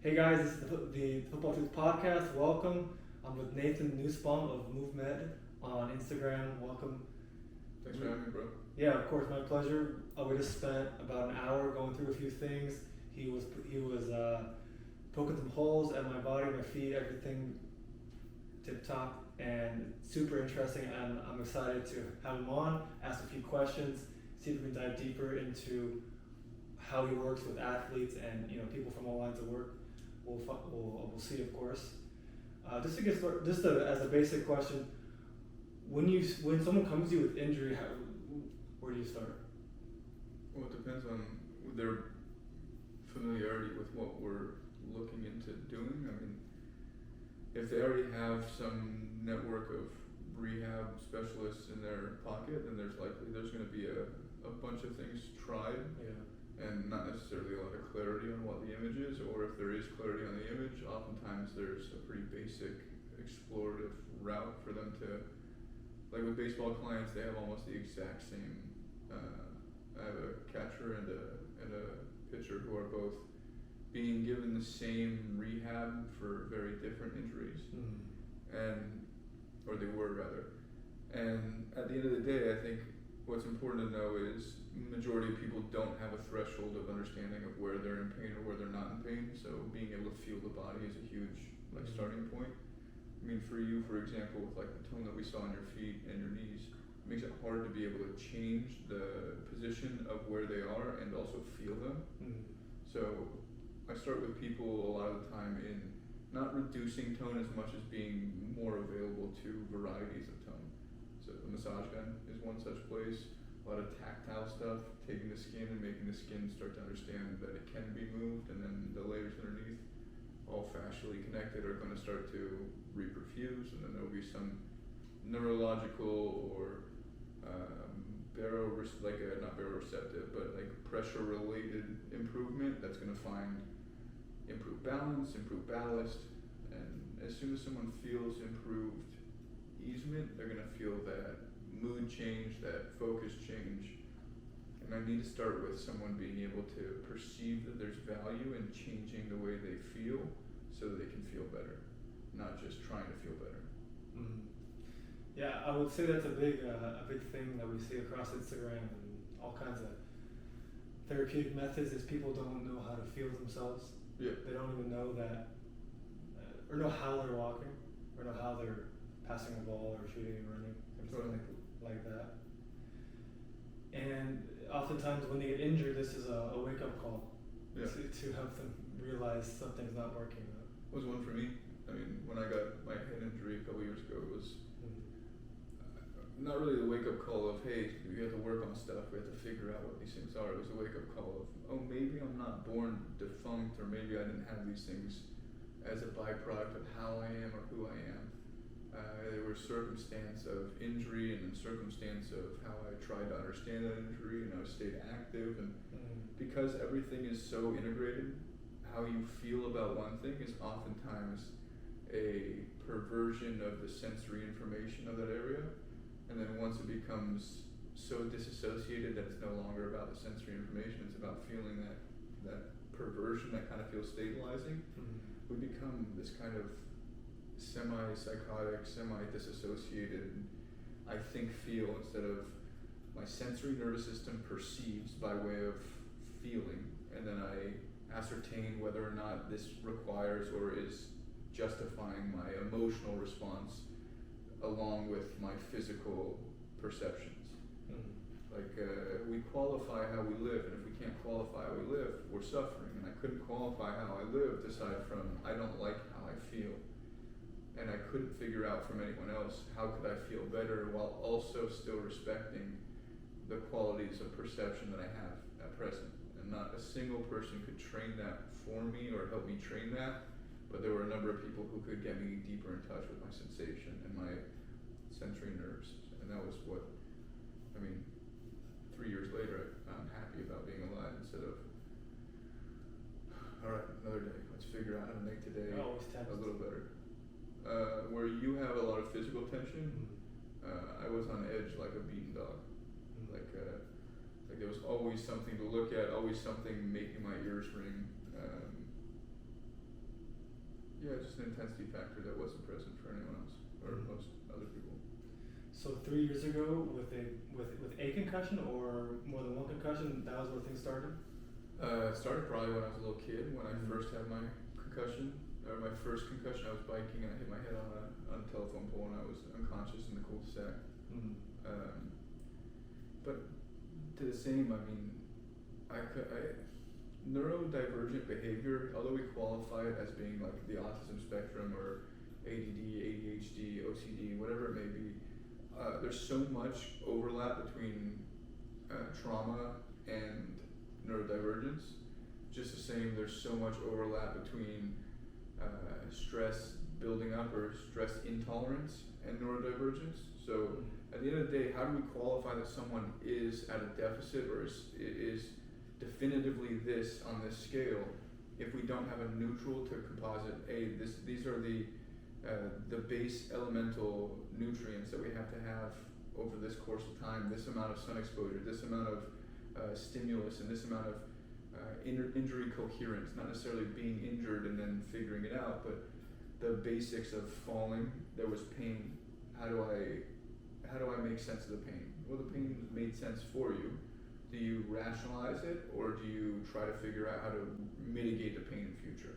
Hey guys, this is the Football Truth Podcast. Welcome. I'm with Nathan Nussbaum of MoveMed on Instagram. Welcome. Thanks for having me, bro. Yeah, of course, my pleasure. We just spent about an hour going through a few things. He was poking some holes at my body, my feet, everything tip top, and super interesting. And I'm excited to have him on, ask a few questions, see if we can dive deeper into how he works with athletes and people from all lines of work. We'll see, of course. Just to get started, as a basic question, when someone comes to you with injury, where do you start? Well, it depends on their familiarity with what we're looking into doing. I mean, if they already have some network of rehab specialists in their pocket, then there's going to be a bunch of things tried. Yeah. And not necessarily a lot of clarity on what the image is, or if there is clarity on the image, oftentimes there's a pretty basic explorative route for them to, like with baseball clients, they have almost the exact same, I have a catcher and a pitcher who are both being given the same rehab for very different injuries, or they were rather. And at the end of the day, I think what's important to know is majority of people don't have a threshold of understanding of where they're in pain or where they're not in pain. So being able to feel the body is a huge starting point. I mean, for you, for example, with like the tone that we saw on your feet and your knees, it makes it hard to be able to change the position of where they are and also feel them. So I start with people a lot of the time in not reducing tone as much as being more available to varieties of tone. So the massage gun is one such place. A lot of tactile stuff, taking the skin and making the skin start to understand that it can be moved, and then the layers underneath, all fascially connected, are going to start to reperfuse, and then there will be some neurological or not baroreceptive, but like pressure-related improvement that's going to find improved balance, improved ballast, and as soon as someone feels improved easement, they're going to feel that mood change, that focus change. And I need to start with someone being able to perceive that there's value in changing the way they feel so that they can feel better, not just trying to feel better. Yeah, I would say that's a big thing that we see across Instagram and all kinds of therapeutic methods is people don't know how to feel themselves. Yeah. They don't even know that, or know how they're walking, or know how they're passing a ball or shooting and running, or something like that. And oftentimes when they get injured, this is a wake-up call to help them realize something's not working. It was one for me. I mean, when I got my head injury a couple years ago, it was not really the wake-up call of, hey, we have to work on stuff, we have to figure out what these things are. It was a wake-up call of, oh, maybe I'm not born defunct, or maybe I didn't have these things as a byproduct of how I am or who I am. There was circumstance of injury and then circumstance of how I tried to understand that injury, and I stayed active. And because everything is so integrated, how you feel about one thing is oftentimes a perversion of the sensory information of that area. And then once it becomes so disassociated that it's no longer about the sensory information, it's about feeling that perversion that kind of feels stabilizing, we become this kind of semi-psychotic, semi-disassociated, I think, feel, instead of my sensory nervous system perceives by way of feeling, and then I ascertain whether or not this requires or is justifying my emotional response along with my physical perceptions. We qualify how we live, and if we can't qualify how we live, we're suffering. And I couldn't qualify how I lived aside from I don't like how I feel. And I couldn't figure out from anyone else how could I feel better while also still respecting the qualities of perception that I have at present. And not a single person could train that for me or help me train that, but there were a number of people who could get me deeper in touch with my sensation and my sensory nerves. And that was what, 3 years later, I'm happy about being alive instead of, all right, another day, let's figure out how to make today a little better. Where you have a lot of physical tension, I was on edge like a beaten dog. Like there was always something to look at, always something making my ears ring. Yeah, just an intensity factor that wasn't present for anyone else or most other people. So 3 years ago, with a concussion or more than one concussion, that was where things started. It started probably when I was a little kid, when I first had my concussion, or my first concussion. I was biking and I hit my head on a telephone pole and I was unconscious in the cul-de-sac. But to the same, I mean, neurodivergent behavior, although we qualify it as being like the autism spectrum or ADD, ADHD, OCD, whatever it may be, there's so much overlap between trauma and neurodivergence. Just the same, there's so much overlap between stress building up or stress intolerance and neurodivergence. So at the end of the day, how do we qualify that someone is at a deficit or is definitively this on this scale if we don't have a neutral to composite? These are the base elemental nutrients that we have to have over this course of time, this amount of sun exposure, this amount of stimulus, and this amount of injury coherence, not necessarily being injured and then figuring it out, but the basics of falling. There was pain. How do I make sense of the pain? Well, the pain made sense for you. Do you rationalize it, or do you try to figure out how to mitigate the pain in the future?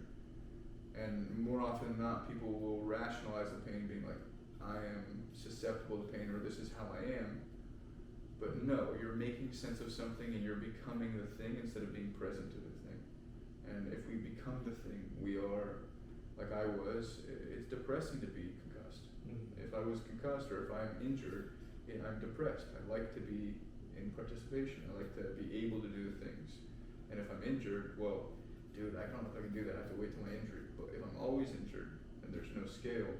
And more often than not, people will rationalize the pain, being like, I am susceptible to pain, or this is how I am. But no, you're making sense of something and you're becoming the thing instead of being present to the thing. And if we become the thing, we are, like I was, it's depressing to be concussed. If I was concussed or if I'm injured, I'm depressed. I like to be in participation. I like to be able to do the things. And if I'm injured, well, dude, I don't know if I can do that. I have to wait till my injury. But if I'm always injured and there's no scale,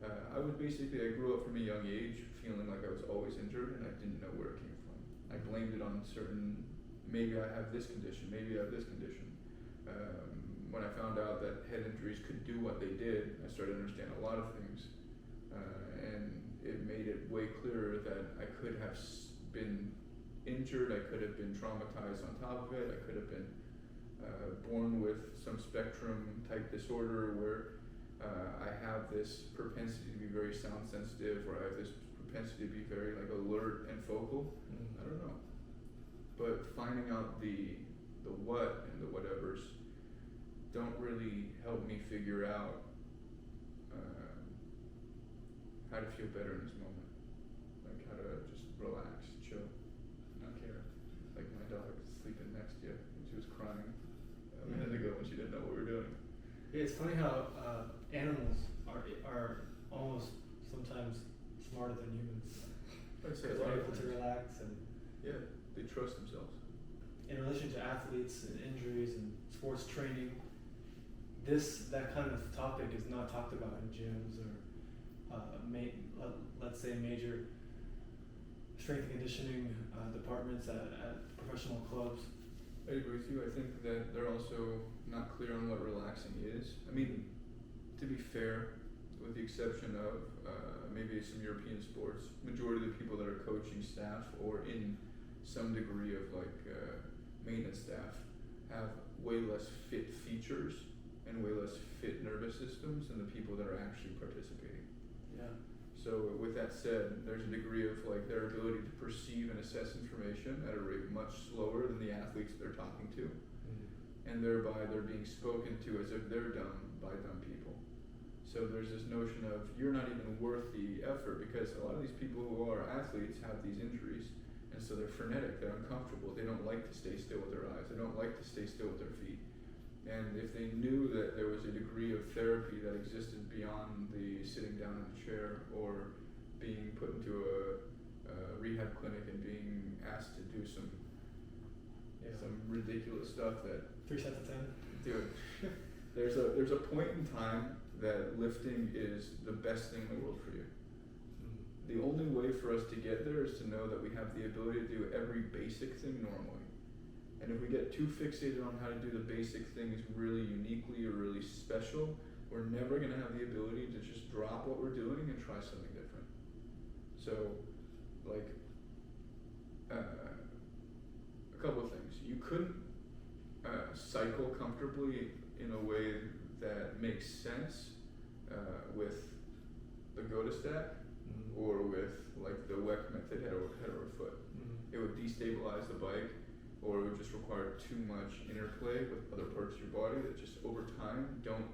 I grew up from a young age feeling like I was always injured and I didn't know where it came from. I blamed it on maybe I have this condition, maybe I have this condition. When I found out that head injuries could do what they did, I started to understand a lot of things. And it made it way clearer that I could have been injured, I could have been traumatized on top of it, I could have been born with some spectrum type disorder where I have this propensity to be very sound sensitive, or I have this propensity to be very like alert and focal. I don't know. But finding out the what and the whatevers don't really help me figure out how to feel better in this moment. Like how to just relax, chill, not care. Like my dog is sleeping next to you and she was crying a minute ago when she didn't know what we were doing. Yeah, it's funny how animals are almost sometimes smarter than humans. I'd say Because they're able to relax, and yeah, they trust themselves. in relation to athletes and injuries and sports training, that kind of topic is not talked about in gyms or let's say major strength and conditioning departments at professional clubs. I agree with you. I think that they're also not clear on what relaxing is. I mean, to be fair, with the exception of maybe some European sports, majority of the people that are coaching staff or in some degree of maintenance staff have way less fit features and way less fit nervous systems than the people that are actually participating. Yeah. So with that said, there's a degree of their ability to perceive and assess information at a rate much slower than the athletes they're talking to. And thereby they're being spoken to as if they're dumb by dumb people. So there's this notion of you're not even worth the effort, because a lot of these people who are athletes have these injuries, and so they're frenetic, they're uncomfortable, they don't like to stay still with their eyes, they don't like to stay still with their feet. And if they knew that there was a degree of therapy that existed beyond the sitting down in a chair or being put into a rehab clinic and being asked to do some ridiculous stuff that 3 sets of 10. Dude, there's a point in time that lifting is the best thing in the world for you. The only way for us to get there is to know that we have the ability to do every basic thing normally. And if we get too fixated on how to do the basic things really uniquely or really special, we're never going to have the ability to just drop what we're doing and try something different. So, a couple of things. You couldn't cycle comfortably in a way that that makes sense with the Goda stack or with like the WEC method head over foot. It would destabilize the bike, or it would just require too much interplay with other parts of your body that just over time don't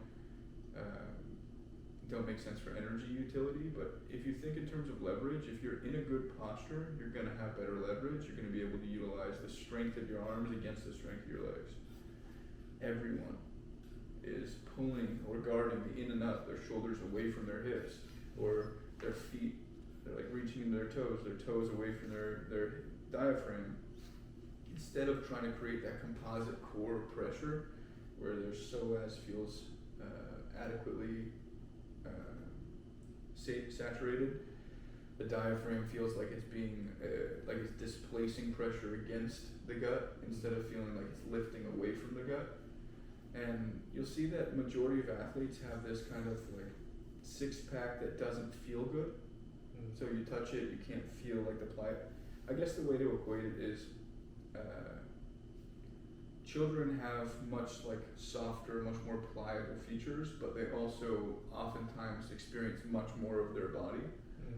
make sense for energy utility. But if you think in terms of leverage, if you're in a good posture, you're going to have better leverage. You're going to be able to utilize the strength of your arms against the strength of your legs. Everyone is pulling or guarding the in and up, their shoulders away from their hips, or their feet, they're like reaching into their toes away from their diaphragm, instead of trying to create that composite core pressure where their psoas feels adequately saturated. The diaphragm feels like it's being like it's displacing pressure against the gut instead of feeling like it's lifting away from the gut. And you'll see that majority of athletes have this kind of like six-pack that doesn't feel good. So you touch it, you can't feel like the I guess the way to equate it is children have much like softer, much more pliable features, but they also oftentimes experience much more of their body.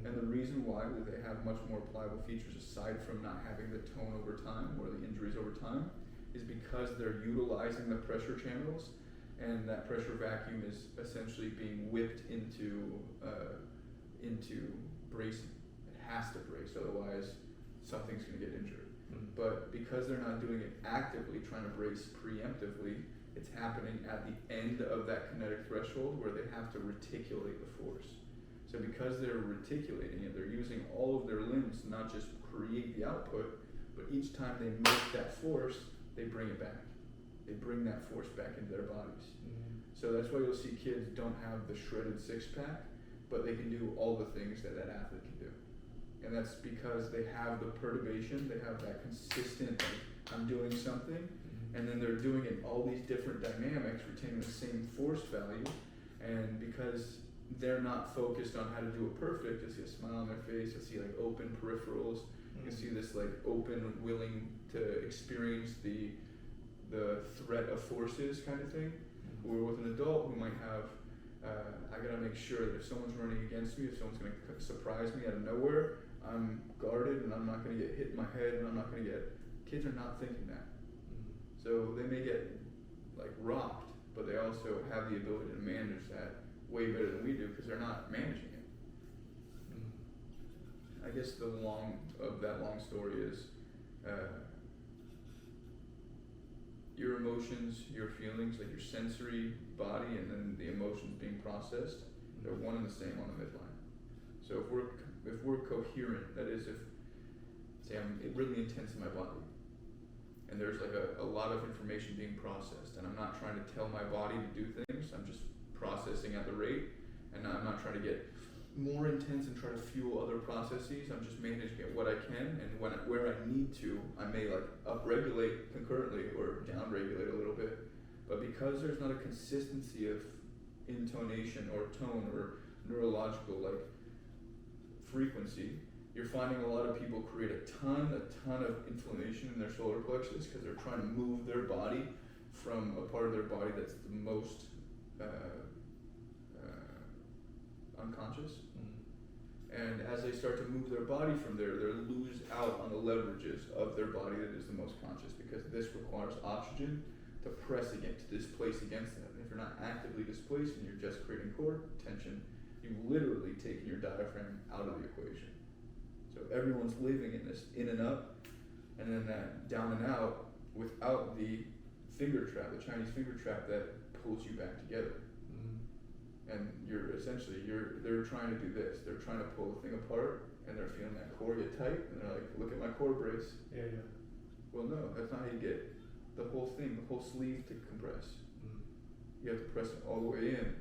And the reason why they have much more pliable features, aside from not having the tone over time or the injuries over time, is because they're utilizing the pressure channels, and that pressure vacuum is essentially being whipped into bracing. It has to brace, otherwise something's going to get injured. But because they're not doing it actively, trying to brace preemptively, it's happening at the end of that kinetic threshold where they have to reticulate the force. So because they're reticulating it, they're using all of their limbs to not just create the output, but each time they make that force, they bring it back. They bring that force back into their bodies. So that's why you'll see kids don't have the shredded six-pack, but they can do all the things that athlete can do. And that's because they have the perturbation, they have that consistent, like, I'm doing something, and then they're doing it in all these different dynamics, retaining the same force value, and because they're not focused on how to do it perfect, you'll see a smile on their face, you'll see like open peripherals, you'll see this like open, willing to experience the threat of forces kind of thing. Or with an adult who might have, I gotta make sure that if someone's running against me, if someone's gonna surprise me out of nowhere, I'm guarded and I'm not gonna get hit in my head and I'm not gonna get, kids are not thinking that. So they may get like rocked, but they also have the ability to manage that way better than we do because they're not managing it. I guess the long story is your emotions, your feelings, like your sensory body, and then the emotions being processed, they're one and the same on the midline. So if we're coherent, that is, if say I'm really intense in my body, and there's like a lot of information being processed, and I'm not trying to tell my body to do things, I'm just processing at the rate, and I'm not trying to get more intense and try to fuel other processes. I'm just managing it what I can, and where I need to, I may like upregulate concurrently or downregulate a little bit. But because there's not a consistency of intonation or tone or neurological like frequency, you're finding a lot of people create a ton of inflammation in their solar plexus because they're trying to move their body from a part of their body that's the most unconscious. And as they start to move their body from there, they lose out on the leverages of their body that is the most conscious, because this requires oxygen to press against, to displace against that. And if you're not actively displacing, you're just creating core tension, you've literally taken your diaphragm out of the equation. So everyone's living in this in and up, and then that down and out without the finger trap, the Chinese finger trap that pulls you back together. And they're trying to do this. They're trying to pull the thing apart, and they're feeling that core get tight, and they're like, look at my core brace. Yeah. Well, no, that's not how you get the whole thing, the whole sleeve to compress. You have to press it all the way in.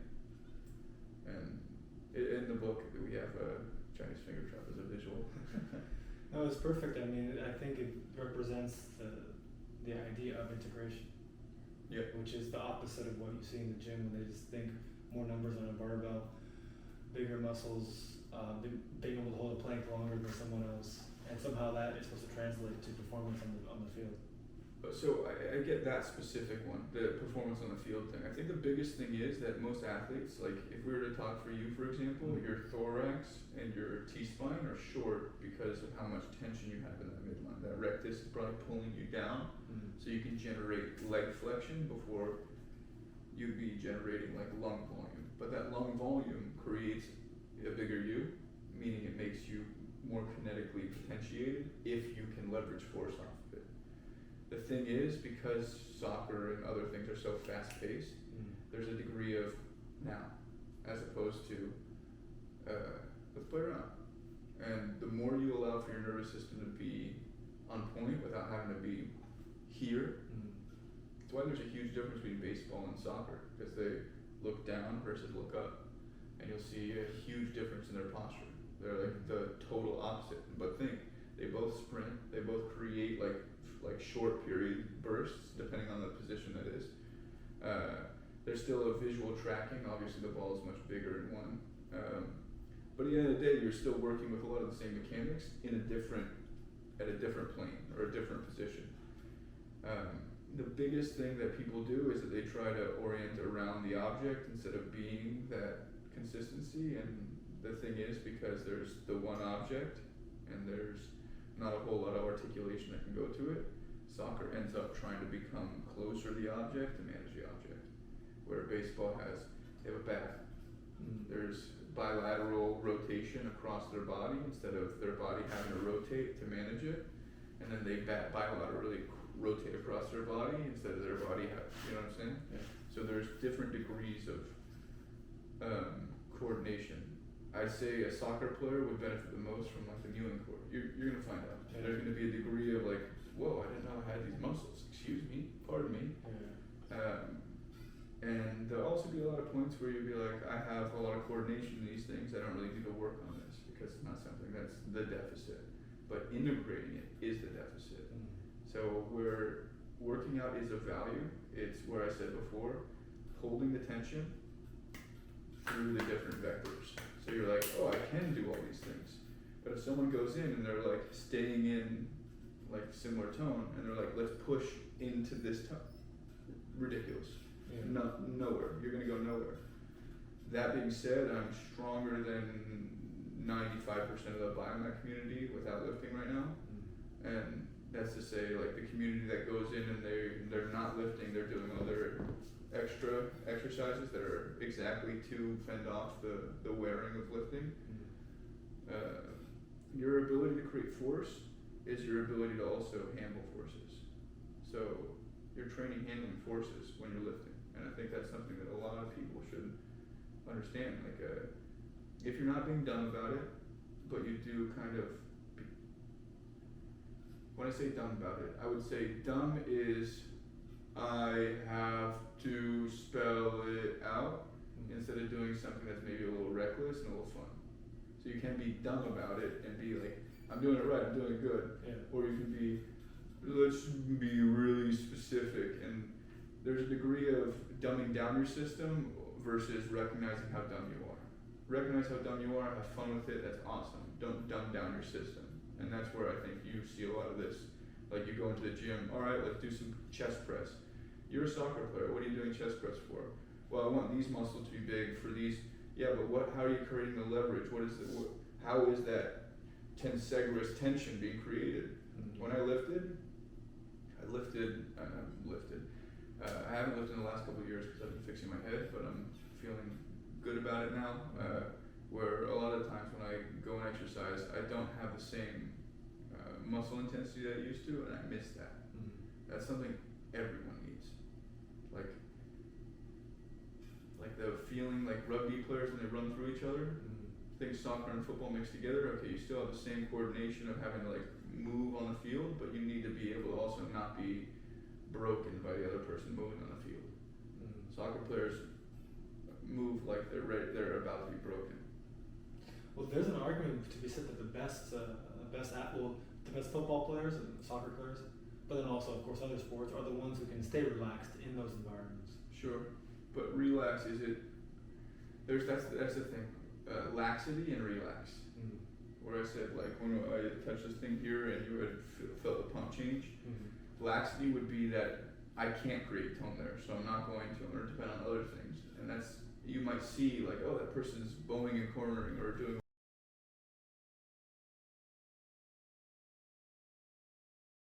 And in the book, we have a Chinese finger trap as a visual. No, it's perfect. I mean, I think it represents the idea of integration. Yeah. Which is the opposite of what you see in the gym when they just think more numbers on a barbell, bigger muscles, being able to hold a plank longer than someone else, and somehow that is supposed to translate to performance on the field. So I get that specific one, the performance on the field thing. I think the biggest thing is that most athletes, like if we were to talk for you, for example, your thorax and your T-spine are short because of how much tension you have in that midline. That rectus is probably pulling you down, so you can generate leg flexion before you'd be generating like lung volume. But that lung volume creates a bigger U, meaning it makes you more kinetically potentiated if you can leverage force off of it. The thing is, because soccer and other things are so fast paced, there's a degree of now, as opposed to let's play around. And the more you allow for your nervous system to be on point without having to be here, that's why there's a huge difference between baseball and soccer, because they look down versus look up. And you'll see a huge difference in their posture. They're like the total opposite. But think, they both sprint, they both create like short period bursts, depending on the position that is. There's still a visual tracking. Obviously, the ball is much bigger in one. But at the end of the day, you're still working with a lot of the same mechanics at a different plane or a different position. The biggest thing that people do is that they try to orient around the object instead of being that consistency. And the thing is, because there's the one object and there's not a whole lot of articulation that can go to it, soccer ends up trying to become closer to the object to manage the object. Where baseball they have a bat. There's bilateral rotation across their body instead of their body having to rotate to manage it. And then they bilaterally rotate across their body instead of their body you know what I'm saying? Yeah. So there's different degrees of coordination. I'd say a soccer player would benefit the most from like the kneeling core. You're gonna find out. Yeah. There's gonna be a degree of like, whoa, I didn't know I had these muscles. Excuse me, pardon me. Yeah. And there'll also be a lot of points where you'll be like, I have a lot of coordination in these things. I don't really need to work on this because it's not something that's the deficit. But integrating it is the deficit. So where working out is a value, it's where I said before, holding the tension through the different vectors. So you're like, oh, I can do all these things. But if someone goes in and they're like staying in like similar tone and they're like, let's push into this tone, ridiculous. Yeah. Nowhere. You're gonna go nowhere. That being said, I'm stronger than 95% of the biomed community without lifting right now. And that's to say, like the community that goes in and they're not lifting, they're doing other extra exercises that are exactly to fend off the wearing of lifting. Your ability to create force is your ability to also handle forces. So you're training handling forces when you're lifting. And I think that's something that a lot of people should understand. Like, if you're not being dumb about it, but you do kind of, when I say dumb about it, I would say dumb is I have to spell it out instead of doing something that's maybe a little reckless and a little fun. So you can be dumb about it and be like, I'm doing it right, I'm doing it good. Yeah. Or you can be, let's be really specific. And there's a degree of dumbing down your system versus recognizing how dumb you are. Recognize how dumb you are, have fun with it, that's awesome. Don't dumb down your system. And that's where I think you see a lot of this. Like you go into the gym, all right, let's do some chest press. You're a soccer player, what are you doing chest press for? Well, I want these muscles to be big for these. Yeah, but how are you creating the leverage? How is that tensegrous tension being created? When I lifted, I haven't lifted in the last couple of years because I've been fixing my head, but I'm feeling good about it now. Where a lot of times when I go and exercise, I don't have the same muscle intensity that I used to, and I miss that. That's something everyone needs. Like the feeling like rugby players when they run through each other. Think soccer and football mixed together. Okay, you still have the same coordination of having to like move on the field, but you need to be able to also not be broken by the other person moving on the field. Soccer players move like they're about to be broken. Well, there's an argument to be said that the best football players and soccer players, but then also of course other sports, are the ones who can stay relaxed in those environments. Sure, but relax that's the thing. Laxity and relax. Where I said like when I touched this thing here and you had felt the pump change. laxity would be that I can't create tone there, so I'm not going to. I'm going to depend on other things, and that's, you might see like, oh, that person's bowing and cornering or doing